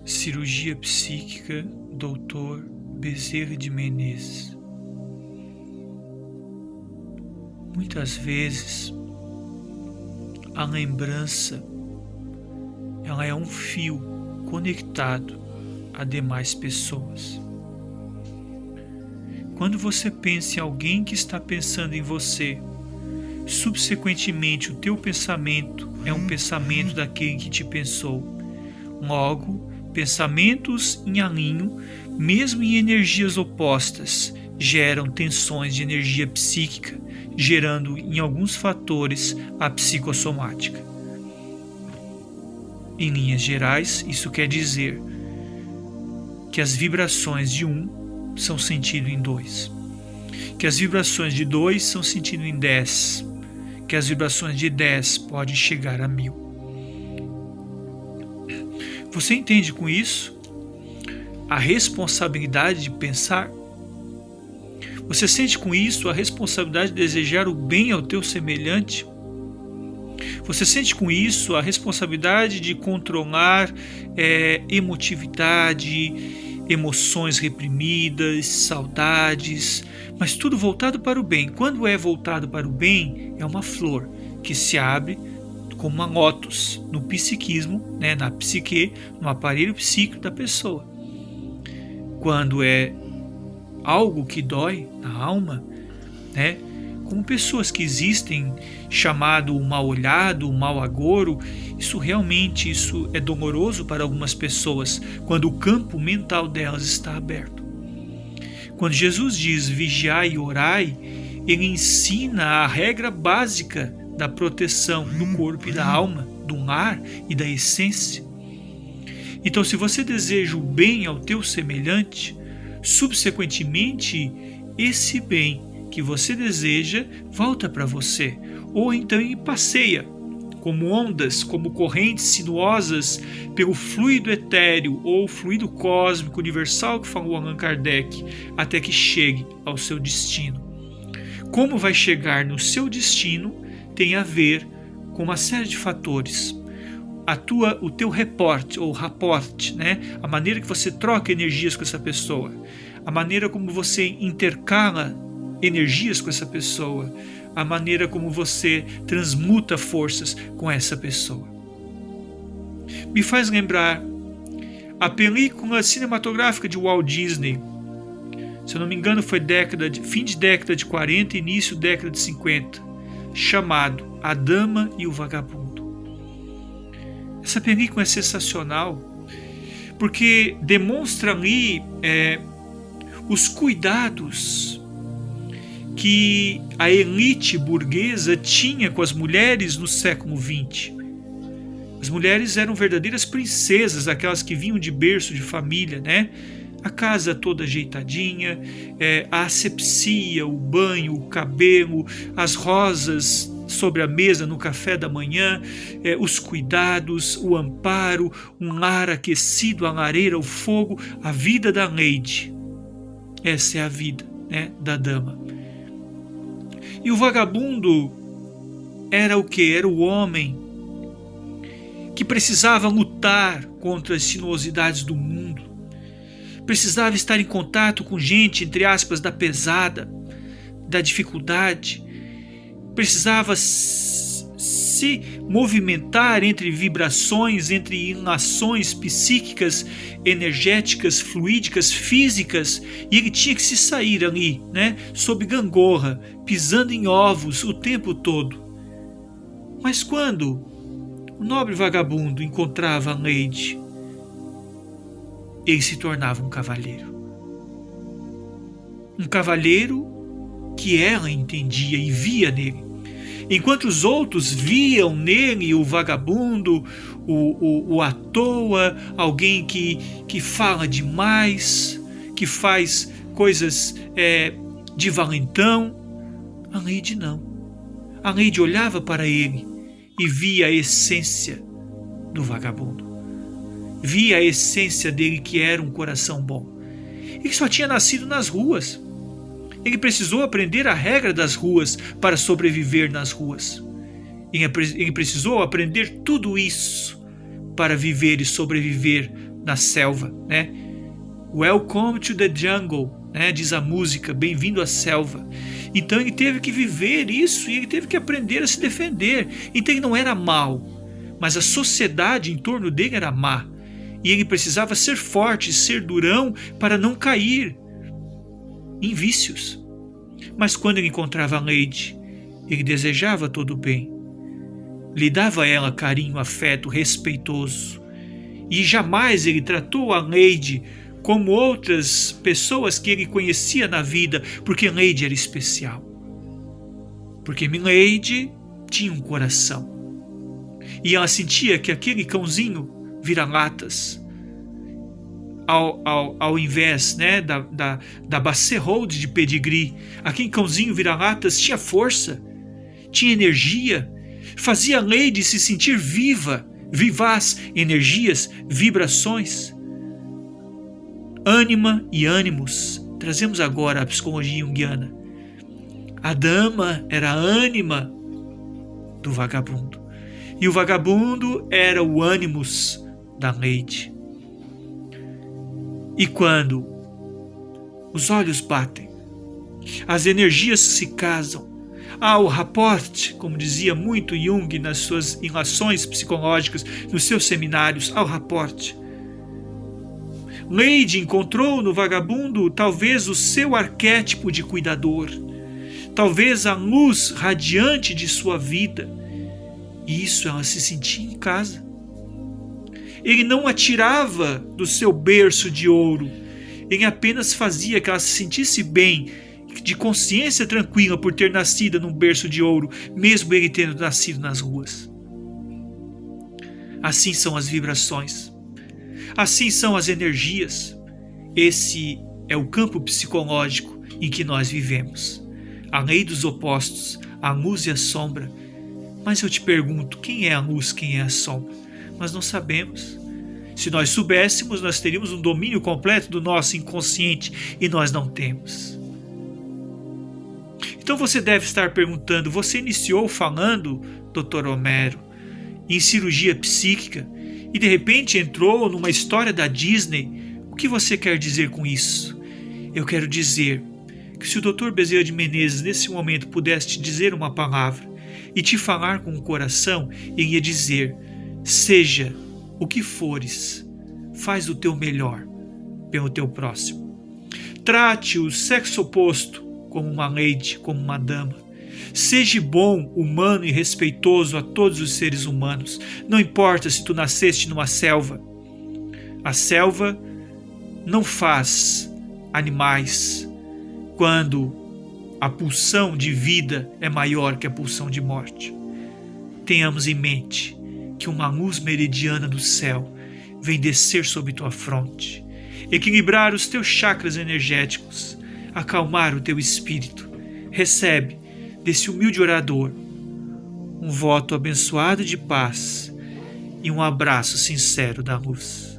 Cirurgia Psíquica, Dr. Bezerra de Menezes. Muitas vezes a lembrança ela é um fio conectado a demais pessoas. Quando você pensa em alguém que está pensando em você, subsequentemente o teu pensamento é um pensamento daquele que te pensou. Logo, pensamentos em alinho, mesmo em energias opostas, geram tensões de energia psíquica, gerando em alguns fatores a psicossomática. Em linhas gerais, isso quer dizer que as vibrações de um são sentidas em 2, que as vibrações de 2 são sentidas em 10, que as vibrações de 10 podem chegar a 1000. Você entende com isso a responsabilidade de pensar? Você sente com isso a responsabilidade de desejar o bem ao teu semelhante? Você sente com isso a responsabilidade de controlar emotividade, emoções reprimidas, saudades, mas tudo voltado para o bem. Quando é voltado para o bem, é uma flor que se abre como uma lótus no psiquismo, na psique, no aparelho psíquico da pessoa. Quando é algo que dói na alma, como pessoas que existem, chamado o mal olhado, o mal agouro, isso é doloroso para algumas pessoas, quando o campo mental delas está aberto. Quando Jesus diz vigiai e orai, ele ensina a regra básica da proteção do corpo e da alma, do lar e da essência. Então, se você deseja o bem ao teu semelhante, subsequentemente, esse bem que você deseja volta para você, ou então ele passeia como ondas, como correntes sinuosas pelo fluido etéreo ou fluido cósmico universal que falou Allan Kardec, até que chegue ao seu destino. Como vai chegar no seu destino tem a ver com uma série de fatores. O teu rapport, a maneira que você troca energias com essa pessoa, a maneira como você intercala energias com essa pessoa, a maneira como você transmuta forças com essa pessoa. Me faz lembrar a película cinematográfica de Walt Disney, se eu não me engano foi fim de década de 40 e início da década de 50, chamado A Dama e o Vagabundo. Essa película é sensacional porque demonstra ali os cuidados que a elite burguesa tinha com as mulheres no século XX. As mulheres eram verdadeiras princesas, aquelas que vinham de berço de família, A casa toda ajeitadinha, a asepsia, o banho, o cabelo, as rosas sobre a mesa no café da manhã, os cuidados, o amparo, um lar aquecido, a lareira, o fogo, a vida da lady. Essa é a vida, da dama. E o vagabundo era o quê? Era o homem que precisava lutar contra as sinuosidades do mundo, precisava estar em contato com gente, entre aspas, da pesada, da dificuldade, precisava se movimentar entre vibrações, entre ilações psíquicas, energéticas, fluídicas, físicas, e ele tinha que se sair ali, sob gangorra, pisando em ovos o tempo todo. Mas quando o nobre vagabundo encontrava a lady, ele se tornava um cavalheiro. Um cavalheiro que ela entendia e via nele. Enquanto os outros viam nele o vagabundo, o à toa, alguém que fala demais, que faz coisas de valentão, a lady não. A lady olhava para ele e via a essência do vagabundo. Via a essência dele, que era um coração bom. Ele só tinha nascido nas ruas. Ele precisou aprender a regra das ruas para sobreviver nas ruas. Ele precisou aprender tudo isso para viver e sobreviver na selva, né? Welcome to the jungle, né? Diz a música, bem-vindo à selva. Então ele teve que viver isso e ele teve que aprender a se defender. Então ele não era mau, mas a sociedade em torno dele era má. E ele precisava ser forte, ser durão para não cair em vícios. Mas quando ele encontrava a Lady, ele desejava todo o bem. Lhe dava a ela carinho, afeto, respeitoso. E jamais ele tratou a Lady como outras pessoas que ele conhecia na vida, porque Lady era especial. Porque Milady tinha um coração. E ela sentia que aquele cãozinho vira-latas, ao invés, né, da Basset-Hound de pedigree, aquele cãozinho vira-latas tinha força, tinha energia, fazia a Lady se sentir viva, vivaz, energias, vibrações, ânima e ânimos. Trazemos agora a psicologia junguiana. A dama era a ânima do vagabundo, e o vagabundo era o ânimos da Lady. E quando os olhos batem, as energias se casam, o rapport, como dizia muito Jung nas suas ilações psicológicas, nos seus seminários, ao rapport. Lady encontrou no vagabundo talvez o seu arquétipo de cuidador, talvez a luz radiante de sua vida, e isso ela se sentia em casa. Ele não a tirava do seu berço de ouro, ele apenas fazia que ela se sentisse bem, de consciência tranquila por ter nascido num berço de ouro, mesmo ele tendo nascido nas ruas. Assim são as vibrações, assim são as energias. Esse é o campo psicológico em que nós vivemos. A lei dos opostos, a luz e a sombra. Mas eu te pergunto, quem é a luz, quem é a sombra? Nós não sabemos. Se nós soubéssemos, nós teríamos um domínio completo do nosso inconsciente, e nós não temos. Então você deve estar perguntando, você iniciou falando, Dr. Homero, em cirurgia psíquica, e de repente entrou numa história da Disney. O que você quer dizer com isso? Eu quero dizer que se o Dr. Bezerra de Menezes nesse momento pudesse te dizer uma palavra e te falar com o coração, ele ia dizer: seja o que fores, faz o teu melhor pelo teu próximo. Trate o sexo oposto como uma lady, como uma dama. Seja bom, humano e respeitoso a todos os seres humanos. Não importa se tu nasceste numa selva. A selva não faz animais quando a pulsão de vida é maior que a pulsão de morte. Tenhamos em mente que uma luz meridiana do céu vem descer sobre tua fronte, equilibrar os teus chakras energéticos, acalmar o teu espírito. Recebe desse humilde orador um voto abençoado de paz e um abraço sincero da luz.